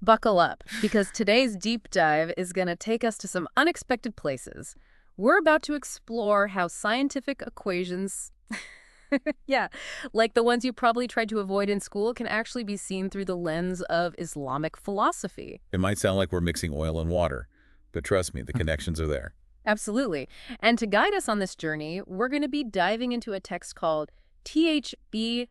Buckle up, because today's deep dive is going to take us to some unexpected places. We're about to explore how scientific equations, yeah, like the ones you probably tried to avoid in school, can actually be seen through the lens of Islamic philosophy. It might sound like we're mixing oil and water, but trust me, the connections are there. Absolutely. And to guide us on this journey, we're going to be diving into a text called Ssb.Txt.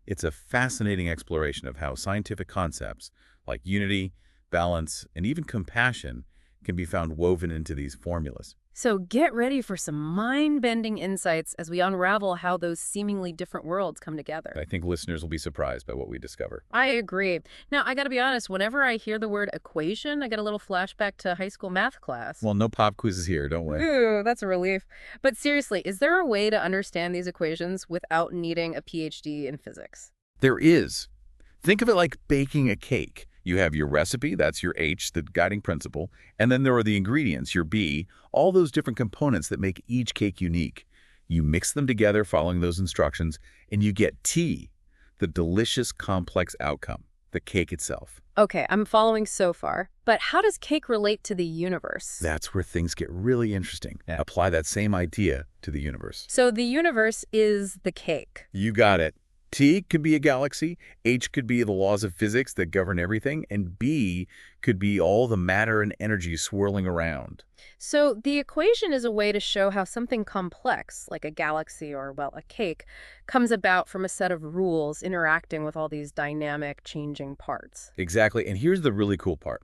It's a fascinating exploration of how scientific concepts like unity, balance, and even compassion can be found woven into these formulas. So get ready for some mind-bending insights as we unravel how those seemingly different worlds come together. I think listeners will be surprised by what we discover. I agree. Now, I gotta be honest, whenever I hear the word equation, I get a little flashback to high school math class. Well, no pop quizzes here, don't we? Ooh, that's a relief. But seriously, is there a way to understand these equations without needing a PhD in physics? There is. Think of it like baking a cake. You have your recipe, that's your H, the guiding principle, and then there are the ingredients, your B, all those different components that make each cake unique. You mix them together following those instructions, and you get T, the delicious, complex outcome, the cake itself. Okay, I'm following so far. But how does cake relate to the universe? That's where things get really interesting. Apply that same idea to the universe. So the universe is the cake. You got it. T could be a galaxy, H could be the laws of physics that govern everything, and B could be all the matter and energy swirling around. So the equation is a way to show how something complex, like a galaxy or, well, a cake, comes about from a set of rules interacting with all these dynamic, changing parts. Exactly, and here's the really cool part.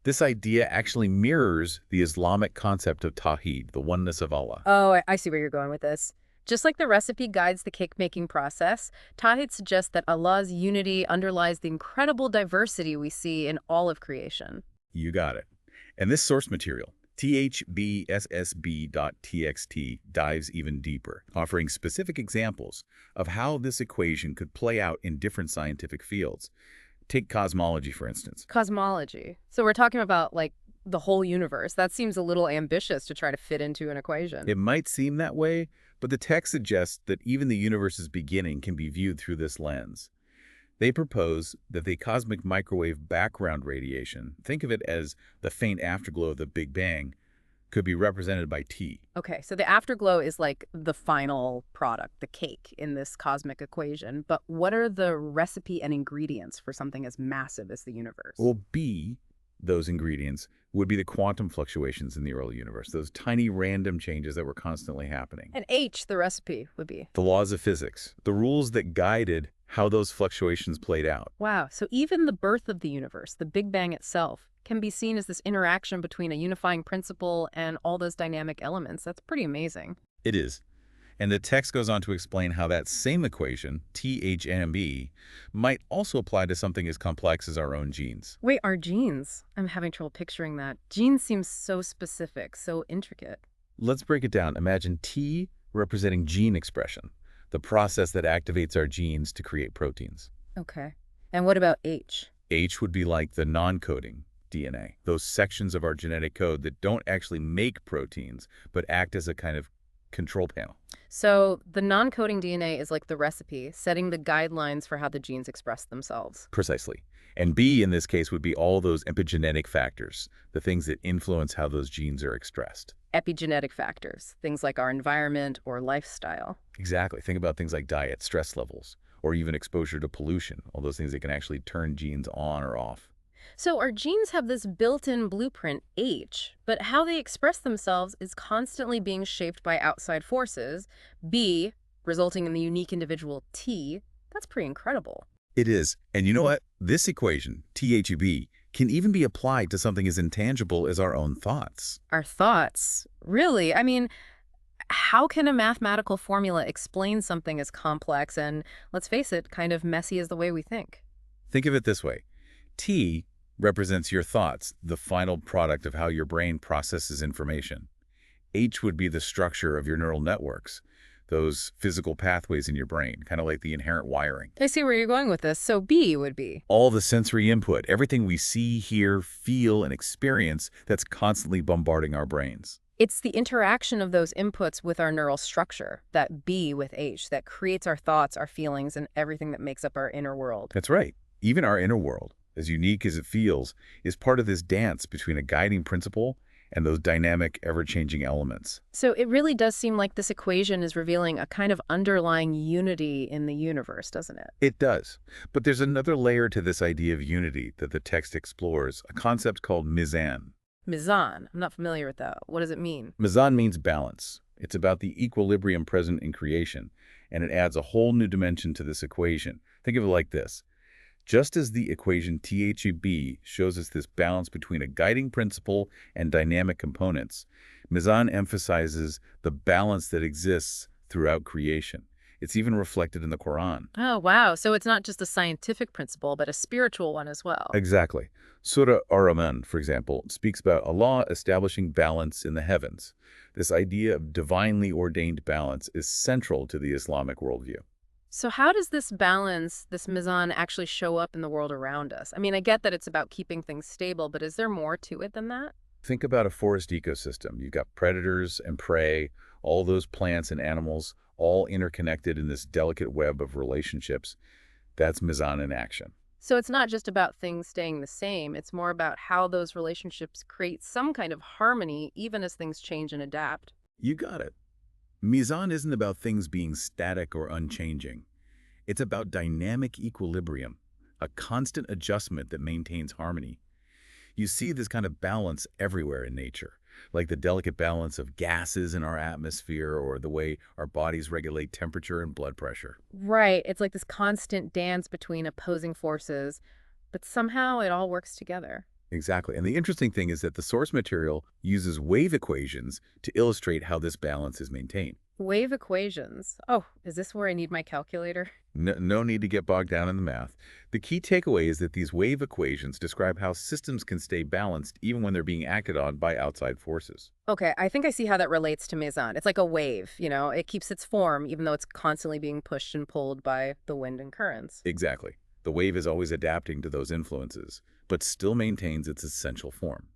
This idea actually mirrors the Islamic concept of Tawhid, the oneness of Allah. Oh, I see where you're going with this. Just like the recipe guides the cake-making process, Tawhid suggests that Allah's unity underlies the incredible diversity we see in all of creation. You got it. And this source material, Ssb.Txt, dives even deeper, offering specific examples of how this equation could play out in different scientific fields. Take cosmology, for instance. Cosmology. So we're talking about, like, the whole universe. That seems a little ambitious to try to fit into an equation. It might seem that way, but the text suggests that even the universe's beginning can be viewed through this lens. They propose that the cosmic microwave background radiation, think of it as the faint afterglow of the Big Bang, could be represented by T. Okay, so the afterglow is like the final product, the cake in this cosmic equation. But what are the recipe and ingredients for something as massive as the universe? Well, B, those ingredients, would be the quantum fluctuations in the early universe, those tiny random changes that were constantly happening. And H, the recipe, would be? The laws of physics, the rules that guided how those fluctuations played out. Wow, so even the birth of the universe, the Big Bang itself, can be seen as this interaction between a unifying principle and all those dynamic elements. That's pretty amazing. It is. And the text goes on to explain how that same equation, THMB, might also apply to something as complex as our own genes. Wait, our genes? I'm having trouble picturing that. Genes seem so specific, so intricate. Let's break it down. Imagine T representing gene expression, the process that activates our genes to create proteins. Okay. And what about H? H would be like the non-coding DNA, those sections of our genetic code that don't actually make proteins, but act as a kind of control panel. So the non-coding DNA is like the recipe, setting the guidelines for how the genes express themselves. Precisely. And B, in this case, would be all those epigenetic factors, the things that influence how those genes are expressed. Epigenetic factors, things like our environment or lifestyle. Exactly. Think about things like diet, stress levels, or even exposure to pollution, all those things that can actually turn genes on or off. So our genes have this built-in blueprint, H, but how they express themselves is constantly being shaped by outside forces, B, resulting in the unique individual T. That's pretty incredible. It is. And you know what? This equation, THUB, can even be applied to something as intangible as our own thoughts. Our thoughts? Really? I mean, how can a mathematical formula explain something as complex and, let's face it, kind of messy as the way we think? Think of it this way. T represents your thoughts, the final product of how your brain processes information. H would be the structure of your neural networks, those physical pathways in your brain, kind of like the inherent wiring. I see where you're going with this. So B would be? All the sensory input, everything we see, hear, feel, and experience that's constantly bombarding our brains. It's the interaction of those inputs with our neural structure, that B with H, that creates our thoughts, our feelings, and everything that makes up our inner world. That's right. Even our inner world, as unique as it feels, is part of this dance between a guiding principle and those dynamic, ever-changing elements. So it really does seem like this equation is revealing a kind of underlying unity in the universe, doesn't it? It does. But there's another layer to this idea of unity that the text explores, a concept called mizan. Mizan. I'm not familiar with that. What does it mean? Mizan means balance. It's about the equilibrium present in creation, and it adds a whole new dimension to this equation. Think of it like this. Just as the equation Ssb shows us this balance between a guiding principle and dynamic components, Mizan emphasizes the balance that exists throughout creation. It's even reflected in the Quran. Oh, wow. So it's not just a scientific principle, but a spiritual one as well. Exactly. Surah Ar-Rahman, for example, speaks about Allah establishing balance in the heavens. This idea of divinely ordained balance is central to the Islamic worldview. So how does this balance, this mizan, actually show up in the world around us? I mean, I get that it's about keeping things stable, but is there more to it than that? Think about a forest ecosystem. You've got predators and prey, all those plants and animals, all interconnected in this delicate web of relationships. That's Mizan in action. So it's not just about things staying the same, it's more about how those relationships create some kind of harmony even as things change and adapt. You got it. Mizan isn't about things being static or unchanging. It's about dynamic equilibrium, a constant adjustment that maintains harmony. You see this kind of balance everywhere in nature, like the delicate balance of gases in our atmosphere or the way our bodies regulate temperature and blood pressure. Right, it's like this constant dance between opposing forces, but somehow it all works together. Exactly. And the interesting thing is that the source material uses wave equations to illustrate how this balance is maintained. Wave equations. Oh, is this where I need my calculator? No need to get bogged down in the math. The key takeaway is that these wave equations describe how systems can stay balanced even when they're being acted on by outside forces. Okay, I think I see how that relates to Mizan. It's like a wave, it keeps its form even though it's constantly being pushed and pulled by the wind and currents. Exactly. The wave is always adapting to those influences, but still maintains its essential form.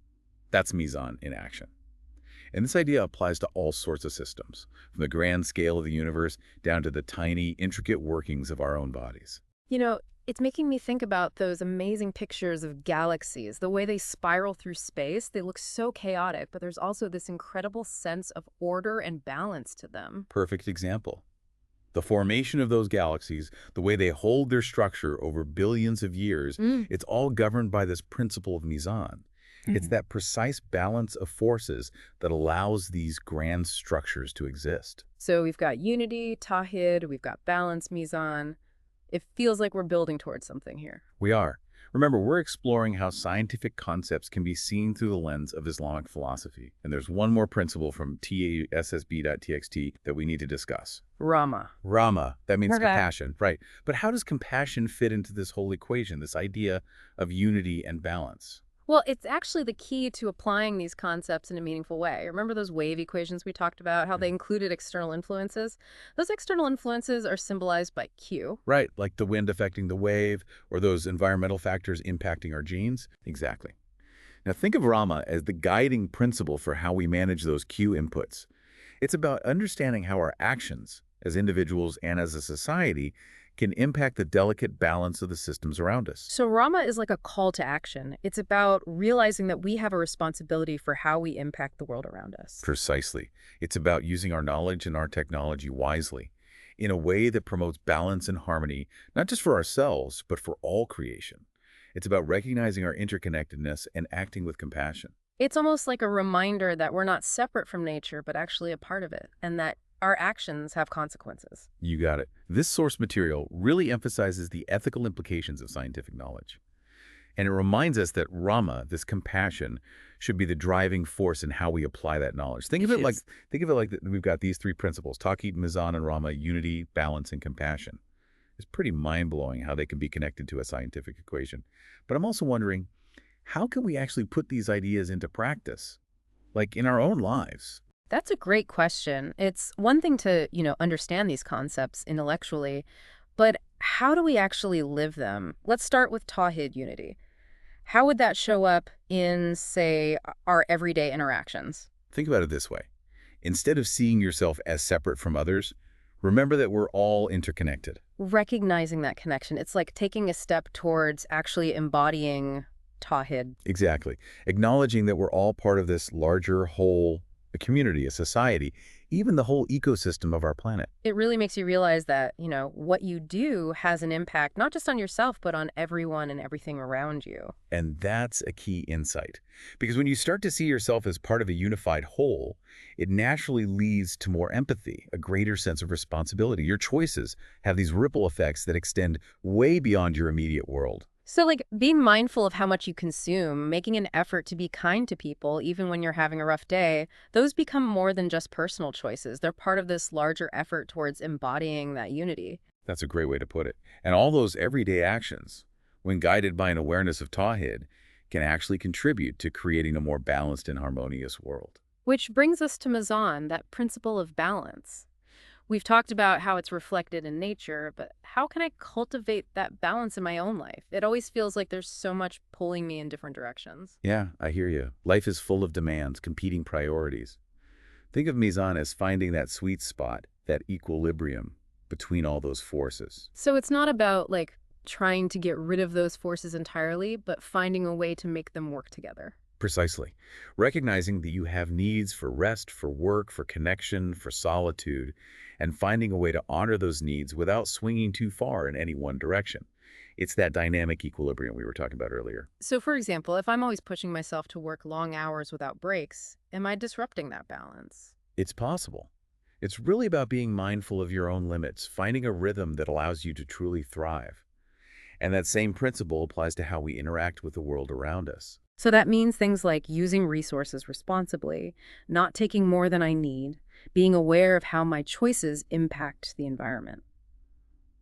That's Mizan in action. And this idea applies to all sorts of systems, from the grand scale of the universe down to the tiny, intricate workings of our own bodies. It's making me think about those amazing pictures of galaxies, the way they spiral through space. They look so chaotic, but there's also this incredible sense of order and balance to them. Perfect example. The formation of those galaxies, the way they hold their structure over billions of years, it's all governed by this principle of Mizan. It's that precise balance of forces that allows these grand structures to exist. So we've got unity, Tawhid, we've got balance, Mizan. It feels like we're building towards something here. We are. Remember, we're exploring how scientific concepts can be seen through the lens of Islamic philosophy. And there's one more principle from Ssb.Txt that we need to discuss. Rama. Rama, that means Okay. compassion, right. But how does compassion fit into this whole equation, this idea of unity and balance? Well, it's actually the key to applying these concepts in a meaningful way. Remember those wave equations we talked about, how they included external influences? Those external influences are symbolized by Q. Right, like the wind affecting the wave, or those environmental factors impacting our genes. Exactly. Now think of Rama as the guiding principle for how we manage those Q inputs. It's about understanding how our actions, as individuals and as a society, can impact the delicate balance of the systems around us. So Rama is like a call to action. It's about realizing that we have a responsibility for how we impact the world around us. Precisely. It's about using our knowledge and our technology wisely, in a way that promotes balance and harmony, not just for ourselves, but for all creation. It's about recognizing our interconnectedness and acting with compassion. It's almost like a reminder that we're not separate from nature, but actually a part of it, and that our actions have consequences. You got it. This source material really emphasizes the ethical implications of scientific knowledge. And it reminds us that Rama, this compassion, should be the driving force in how we apply that knowledge. Think of it like we've got these three principles: Tawhid, Mizan, and Rama: unity, balance, and compassion. It's pretty mind-blowing how they can be connected to a scientific equation. But I'm also wondering, how can we actually put these ideas into practice, like in our own lives? That's a great question. It's one thing to, understand these concepts intellectually, but how do we actually live them? Let's start with Tawhid unity. How would that show up in, say, our everyday interactions? Think about it this way. Instead of seeing yourself as separate from others, Remember that we're all interconnected. Recognizing that connection, it's like taking a step towards actually embodying Tawhid. Exactly. Acknowledging that we're all part of this larger whole, a community, a society, even the whole ecosystem of our planet. It really makes you realize that, what you do has an impact not just on yourself, but on everyone and everything around you. And that's a key insight. Because when you start to see yourself as part of a unified whole, it naturally leads to more empathy, a greater sense of responsibility. Your choices have these ripple effects that extend way beyond your immediate world. So, like, being mindful of how much you consume, making an effort to be kind to people, even when you're having a rough day, those become more than just personal choices. They're part of this larger effort towards embodying that unity. That's a great way to put it. And all those everyday actions, when guided by an awareness of Tawhid, can actually contribute to creating a more balanced and harmonious world. Which brings us to Mizan, that principle of balance. We've talked about how it's reflected in nature, but how can I cultivate that balance in my own life? It always feels like there's so much pulling me in different directions. Yeah, I hear you. Life is full of demands, competing priorities. Think of Mizan as finding that sweet spot, that equilibrium between all those forces. So it's not about like trying to get rid of those forces entirely, but finding a way to make them work together. Precisely. Recognizing that you have needs for rest, for work, for connection, for solitude, and finding a way to honor those needs without swinging too far in any one direction. It's that dynamic equilibrium we were talking about earlier. So for example, if I'm always pushing myself to work long hours without breaks, am I disrupting that balance? It's possible. It's really about being mindful of your own limits, finding a rhythm that allows you to truly thrive. And that same principle applies to how we interact with the world around us. So that means things like using resources responsibly, not taking more than I need, being aware of how my choices impact the environment.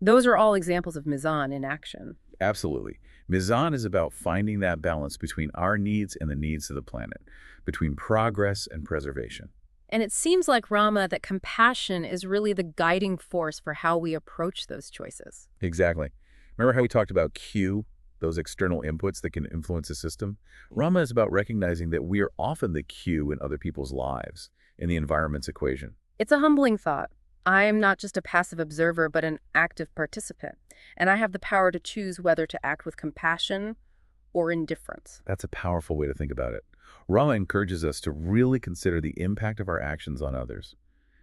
Those are all examples of Mizan in action. Absolutely. Mizan is about finding that balance between our needs and the needs of the planet, between progress and preservation. And it seems like, Rama, that compassion is really the guiding force for how we approach those choices. Exactly. Remember how we talked about Q, those external inputs that can influence the system? Rama is about recognizing that we are often the Q in other people's lives, in the environment's equation. It's a humbling thought. I am not just a passive observer, but an active participant. And I have the power to choose whether to act with compassion or indifference. That's a powerful way to think about it. Rama encourages us to really consider the impact of our actions on others,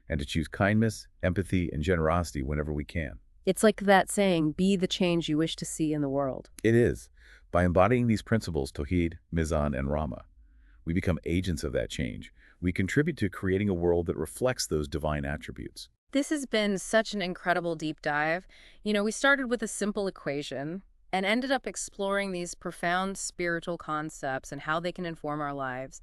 and to choose kindness, empathy, and generosity whenever we can. It's like that saying, be the change you wish to see in the world. It is. By embodying these principles, Tawhid, Mizan, and Rama, we become agents of that change. We contribute to creating a world that reflects those divine attributes. This has been such an incredible deep dive. We started with a simple equation and ended up exploring these profound spiritual concepts and how they can inform our lives.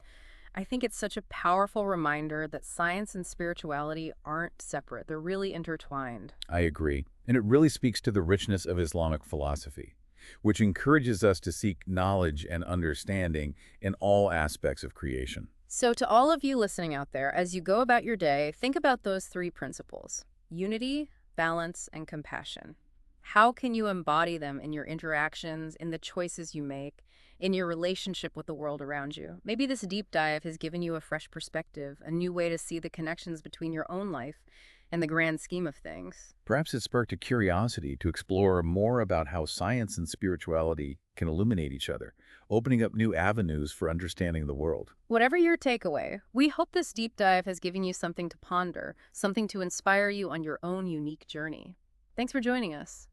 I think it's such a powerful reminder that science and spirituality aren't separate. They're really intertwined. I agree. And it really speaks to the richness of Islamic philosophy, which encourages us to seek knowledge and understanding in all aspects of creation. So to all of you listening out there, as you go about your day, think about those three principles: unity, balance, and compassion. How can you embody them in your interactions, in the choices you make, in your relationship with the world around you? Maybe this deep dive has given you a fresh perspective, a new way to see the connections between your own life and the grand scheme of things. Perhaps it sparked a curiosity to explore more about how science and spirituality can illuminate each other, opening up new avenues for understanding the world. Whatever your takeaway, we hope this deep dive has given you something to ponder, something to inspire you on your own unique journey. Thanks for joining us.